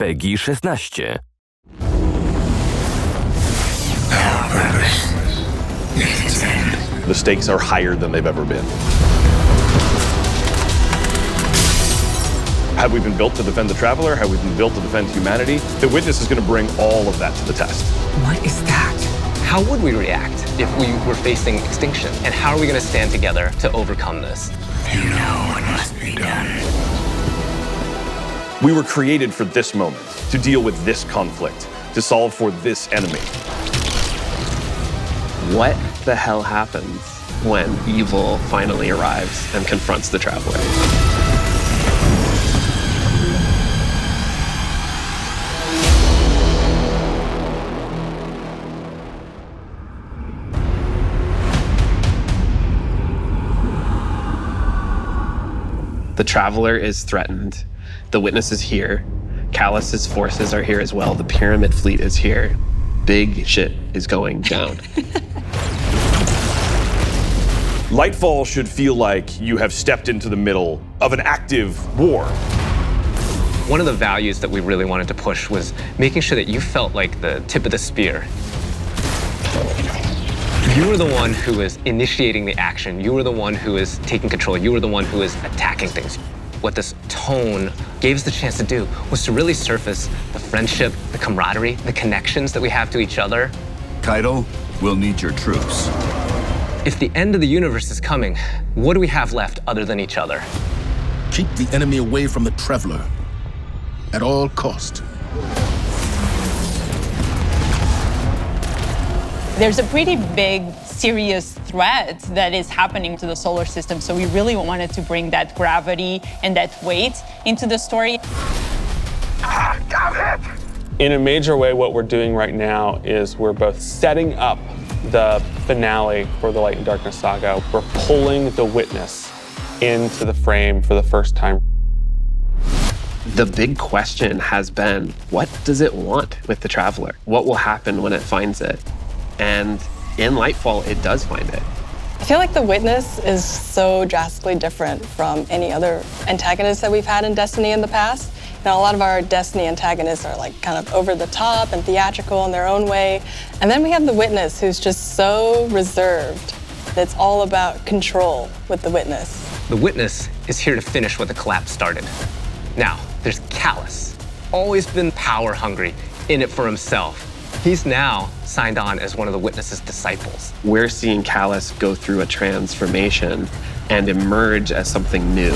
PEGI 16. Our purpose is its end. The stakes are higher than they've ever been. Have we been built to defend the traveler? Have we been built to defend humanity? The witness is going to bring all of that to the test. What is that? How would we react if we were facing extinction? And how are we going to stand together to overcome this? You know what must be done. We were created for this moment, to deal with this conflict, to solve for this enemy. What the hell happens when evil finally arrives and confronts the traveler? The traveler is threatened. The witness is here. Callus's forces are here as well. The pyramid fleet is here. Big shit is going down. Lightfall should feel like you have stepped into the middle of an active war. One of the values that we really wanted to push was making sure that you felt like the tip of the spear. You were the one who was initiating the action. You were the one who was taking control. You were the one who was attacking things. What this tone gave us the chance to do was to really surface the friendship, the camaraderie, the connections that we have to each other. Kaido, we'll need your troops. If the end of the universe is coming, what do we have left other than each other? Keep the enemy away from the traveler at all cost. There's a pretty big, serious threat that is happening to the solar system, so we really wanted to bring that gravity and that weight into the story. In a major way, what we're doing right now is we're both setting up the finale for the Light and Darkness saga. We're pulling the witness into the frame for the first time. The big question has been, what does it want with the traveler? What will happen when it finds it? And in Lightfall, it does find it. I feel like the witness is so drastically different from any other antagonist that we've had in Destiny in the past. You know, a lot of our Destiny antagonists are like kind of over the top and theatrical in their own way. And then we have the witness who's just so reserved. It's all about control with the witness. The witness is here to finish what the collapse started. Now, there's Callus, always been power hungry, in it for himself. He's now signed on as one of the witness's disciples. We're seeing Callus go through a transformation and emerge as something new.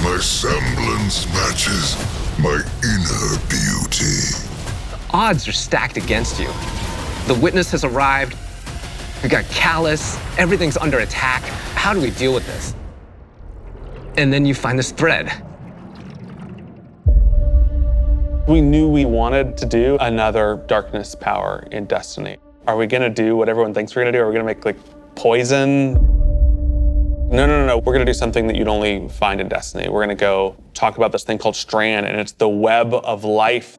My semblance matches my inner beauty. The odds are stacked against you. The witness has arrived. We got Callus. Everything's under attack. How do we deal with this? And then you find this thread. We knew we wanted to do another darkness power in Destiny. Are we gonna do what everyone thinks we're gonna do? Are we gonna make like poison? No. We're gonna do something that you'd only find in Destiny. We're gonna go talk about this thing called Strand, and it's the web of life.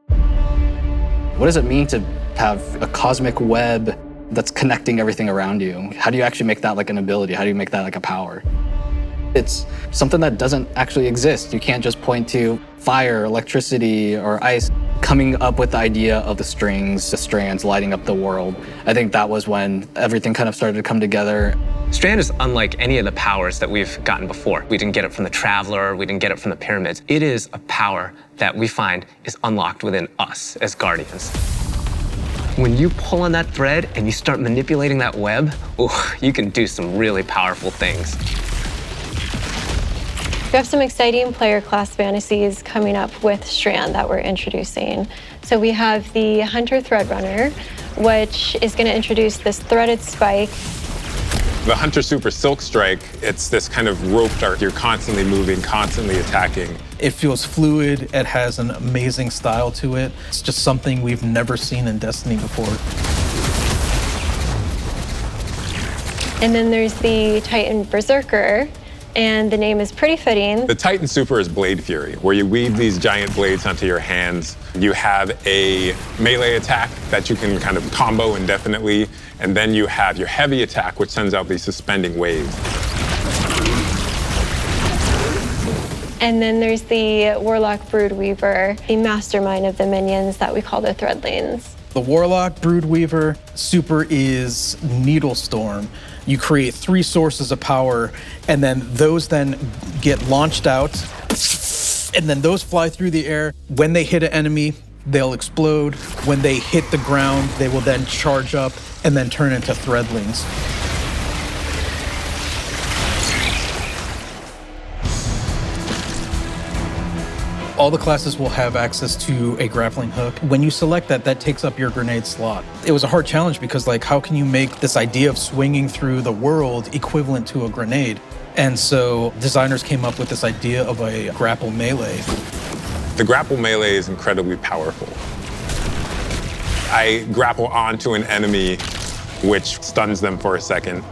What does it mean to have a cosmic web that's connecting everything around you? How do you actually make that like an ability? How do you make that like a power? It's something that doesn't actually exist. You can't just point to fire, electricity, or ice. Coming up with the idea of the strings, the strands lighting up the world. I think that was when everything kind of started to come together. Strand is unlike any of the powers that we've gotten before. We didn't get it from the Traveler, we didn't get it from the pyramids. It is a power that we find is unlocked within us as Guardians. When you pull on that thread and you start manipulating that web, you can do some really powerful things. We have some exciting player class fantasies coming up with Strand that we're introducing. So we have the Hunter Thread Runner, which is going to introduce this threaded spike. The Hunter Super Silk Strike, it's this kind of rope dart. You're constantly moving, constantly attacking. It feels fluid. It has an amazing style to it. It's just something we've never seen in Destiny before. And then there's the Titan Berserker, and the name is pretty fitting. The Titan Super is Blade Fury, where you weave these giant blades onto your hands. You have a melee attack that you can kind of combo indefinitely, and then you have your heavy attack, which sends out these suspending waves. And then there's the Warlock Broodweaver, the mastermind of the minions that we call the Threadlings. The Warlock Broodweaver super is Needle Storm. You create 3 sources of power, and then those then get launched out, and then those fly through the air. When they hit an enemy, they'll explode. When they hit the ground, they will then charge up and then turn into Threadlings. All the classes will have access to a grappling hook. When you select that, that takes up your grenade slot. It was a hard challenge because, like, how can you make this idea of swinging through the world equivalent to a grenade? And so designers came up with this idea of a grapple melee. The grapple melee is incredibly powerful. I grapple onto an enemy, which stuns them for a second.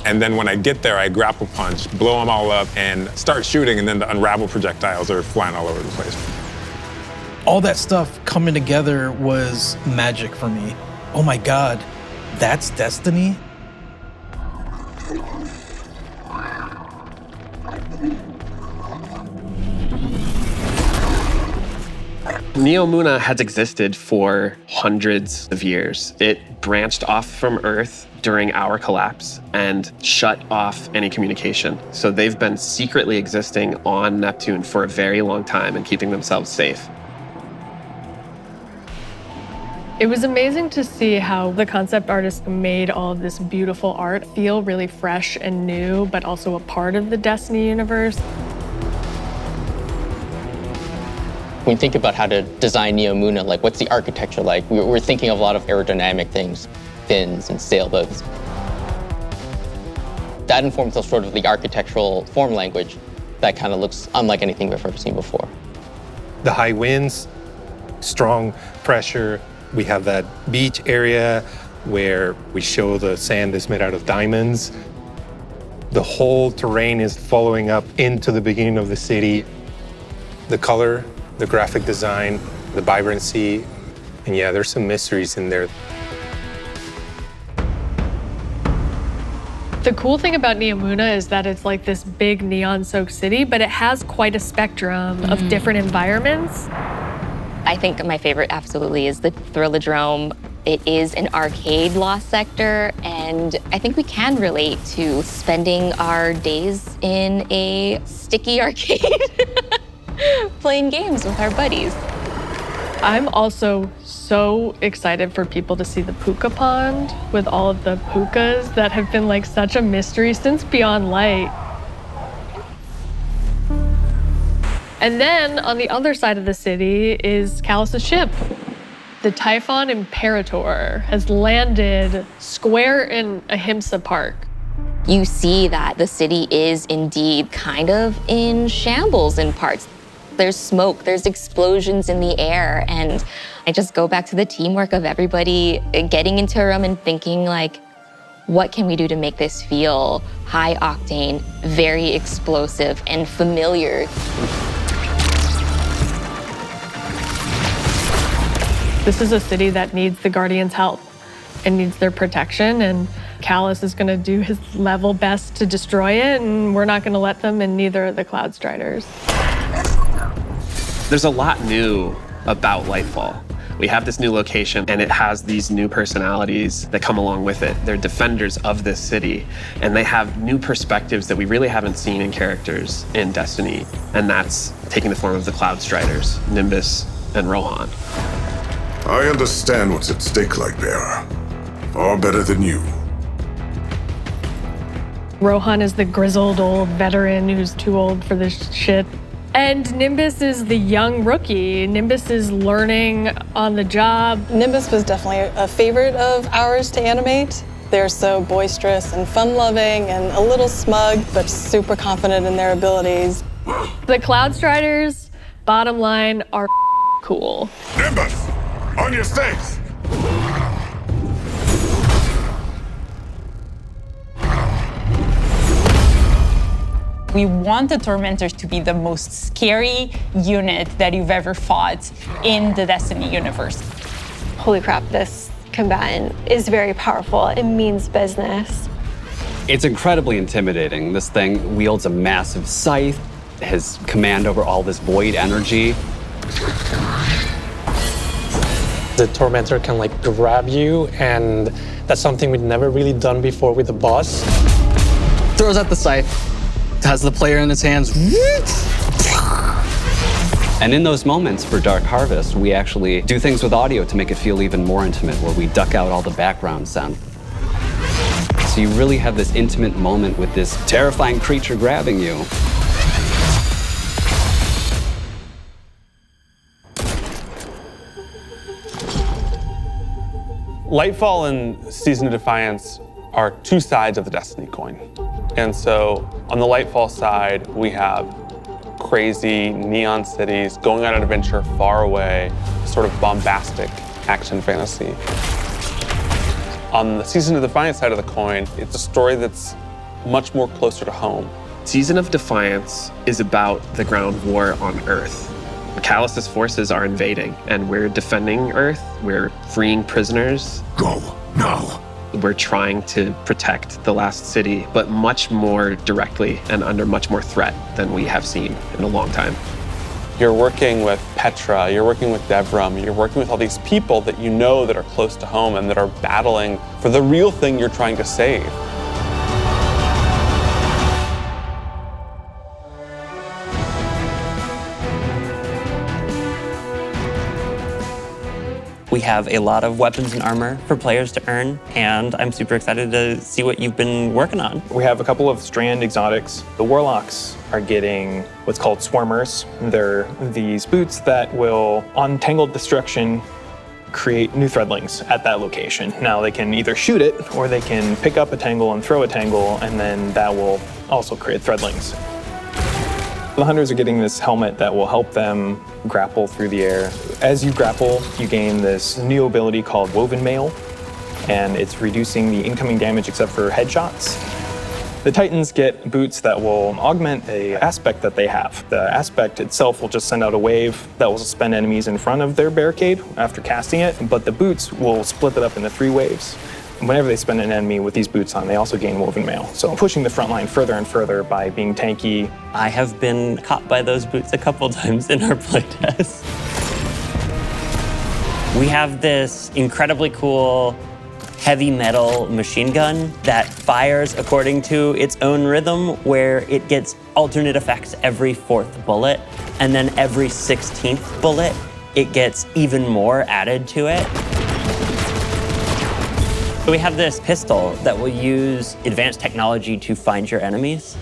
And then when I get there, I grapple punch, blow them all up, and start shooting, and then the unravel projectiles are flying all over the place. All that stuff coming together was magic for me. Oh my God, that's Destiny? Neomuna has existed for hundreds of years. It branched off from Earth during our collapse and shut off any communication. So they've been secretly existing on Neptune for a very long time and keeping themselves safe. It was amazing to see how the concept artist made all of this beautiful art feel really fresh and new, but also a part of the Destiny universe. When you think about how to design Neomuna, like what's the architecture like? We're thinking of a lot of aerodynamic things, fins and sailboats. That informs us sort of the architectural form language that kind of looks unlike anything we've ever seen before. The high winds, strong pressure. We have that beach area where we show the sand is made out of diamonds. The whole terrain is following up into the beginning of the city. The color, the graphic design, the vibrancy, and yeah, there's some mysteries in there. The cool thing about Neomuna is that it's like this big neon-soaked city, but it has quite a spectrum of different environments. I think my favorite absolutely is the Thrillodrome. It is an arcade lost sector, and I think we can relate to spending our days in a sticky arcade playing games with our buddies. I'm also so excited for people to see the puka pond with all of the pukas that have been like such a mystery since Beyond Light. And then on the other side of the city is Callus's ship. The Typhon Imperator has landed square in Ahimsa Park. You see that the city is indeed kind of in shambles in parts. There's smoke, there's explosions in the air, and I just go back to the teamwork of everybody getting into a room and thinking like, what can we do to make this feel high octane, very explosive, and familiar? This is a city that needs the Guardians' help and needs their protection, and Callus is gonna do his level best to destroy it, and we're not gonna let them, and neither are the Cloud Striders. There's a lot new about Lightfall. We have this new location, and it has these new personalities that come along with it. They're defenders of this city, and they have new perspectives that we really haven't seen in characters in Destiny, and that's taking the form of the Cloud Striders, Nimbus and Rohan. I understand what's at stake, Lightbearer. Far better than you. Rohan is the grizzled old veteran who's too old for this shit. And Nimbus is the young rookie. Nimbus is learning on the job. Nimbus was definitely a favorite of ours to animate. They're so boisterous and fun-loving and a little smug, but super confident in their abilities. The Cloud Striders, bottom line, are cool. Nimbus, on your stakes! We want the Tormentors to be the most scary unit that you've ever fought in the Destiny universe. Holy crap, this combatant is very powerful. It means business. It's incredibly intimidating. This thing wields a massive scythe. his command over all this void energy. The tormentor can like grab you, and that's something we'd never really done before with the boss. Throws out the scythe, has the player in his hands. And in those moments for Dark Harvest, we actually do things with audio to make it feel even more intimate, where we duck out all the background sound. So you really have this intimate moment with this terrifying creature grabbing you. Lightfall and Season of Defiance are two sides of the Destiny coin. And so on the Lightfall side, we have crazy neon cities going on an adventure far away, sort of bombastic action fantasy. On the Season of Defiance side of the coin, it's a story that's much more closer to home. Season of Defiance is about the ground war on Earth. Callus's forces are invading, and we're defending Earth. We're freeing prisoners. Go, now. We're trying to protect the last city, but much more directly and under much more threat than we have seen in a long time. You're working with Petra, you're working with Devram, you're working with all these people that you know that are close to home and that are battling for the real thing you're trying to save. We have a lot of weapons and armor for players to earn, and I'm super excited to see what you've been working on. We have a couple of strand exotics. The warlocks are getting what's called swarmers. They're these boots that will, on tangled destruction, create new threadlings at that location. Now they can either shoot it, or they can pick up a tangle and throw a tangle, and then that will also create threadlings. The hunters are getting this helmet that will help them grapple through the air. As you grapple, you gain this new ability called Woven Mail, and it's reducing the incoming damage except for headshots. The Titans get boots that will augment an aspect that they have. The aspect itself will just send out a wave that will suspend enemies in front of their barricade after casting it, but the boots will split it up into 3 waves. Whenever they spend an enemy with these boots on, they also gain Woven Mail. So pushing the front line further and further by being tanky. I have been caught by those boots a couple times in our playtest. We have this incredibly cool heavy metal machine gun that fires according to its own rhythm, where it gets alternate effects every 4th bullet, and then every 16th bullet, it gets even more added to it. We have this pistol that will use advanced technology to find your enemies.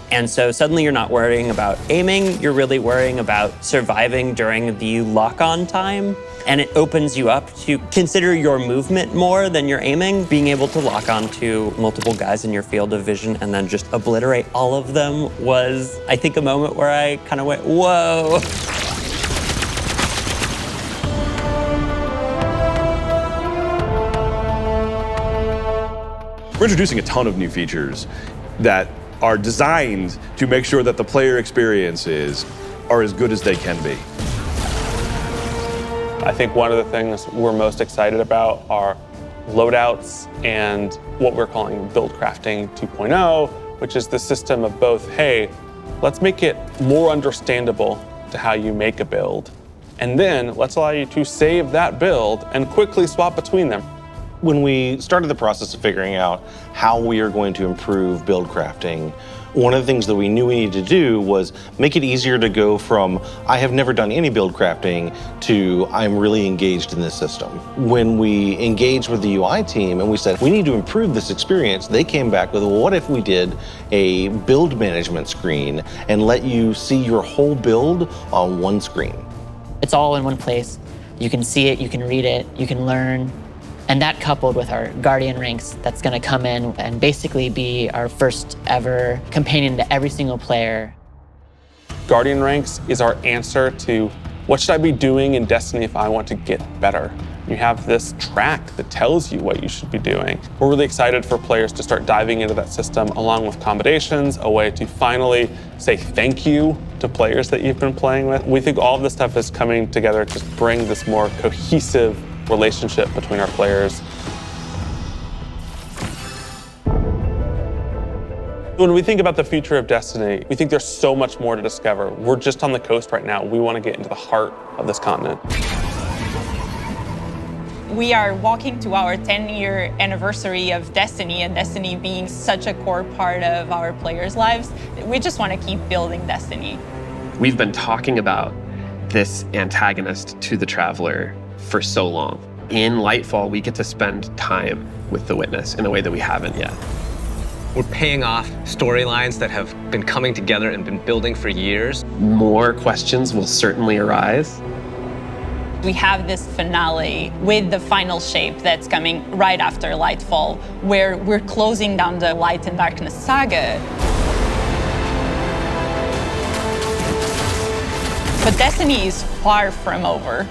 And so suddenly you're not worrying about aiming, you're really worrying about surviving during the lock-on time. And it opens you up to consider your movement more than your aiming. Being able to lock on to multiple guys in your field of vision and then just obliterate all of them was, I think, a moment where I kind of went, whoa. We're introducing a ton of new features that are designed to make sure that the player experiences are as good as they can be. I think one of the things we're most excited about are loadouts and what we're calling build crafting 2.0, which is the system of both, hey, let's make it more understandable to how you make a build, and then let's allow you to save that build and quickly swap between them. When we started the process of figuring out how we are going to improve build crafting, one of the things that we knew we needed to do was make it easier to go from, I have never done any build crafting, to I'm really engaged in this system. When we engaged with the UI team and we said, we need to improve this experience, they came back with, well, what if we did a build management screen and let you see your whole build on one screen? It's all in one place. You can see it, you can read it, you can learn. And that coupled with our Guardian ranks, that's gonna come in and basically be our first ever companion to every single player. Guardian ranks is our answer to what should I be doing in Destiny if I want to get better? You have this track that tells you what you should be doing. We're really excited for players to start diving into that system along with accommodations, a way to finally say thank you to players that you've been playing with. We think all of this stuff is coming together to bring this more cohesive relationship between our players. When we think about the future of Destiny, we think there's so much more to discover. We're just on the coast right now. We want to get into the heart of this continent. We are walking to our 10-year anniversary of Destiny, and Destiny being such a core part of our players' lives. We just want to keep building Destiny. We've been talking about this antagonist to the Traveler for so long. In Lightfall, we get to spend time with the Witness in a way that we haven't yet. We're paying off storylines that have been coming together and been building for years. More questions will certainly arise. We have this finale with the final shape that's coming right after Lightfall, where we're closing down the Light and Darkness saga. But Destiny is far from over.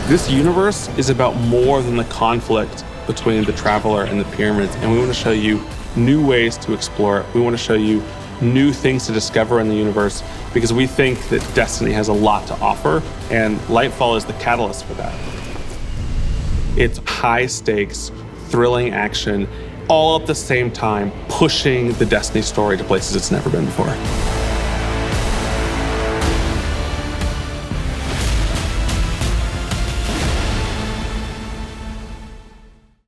This universe is about more than the conflict between the Traveler and the Pyramids, and we want to show you new ways to explore it. We want to show you new things to discover in the universe because we think that Destiny has a lot to offer, and Lightfall is the catalyst for that. It's high stakes, thrilling action, all at the same time, pushing the Destiny story to places it's never been before.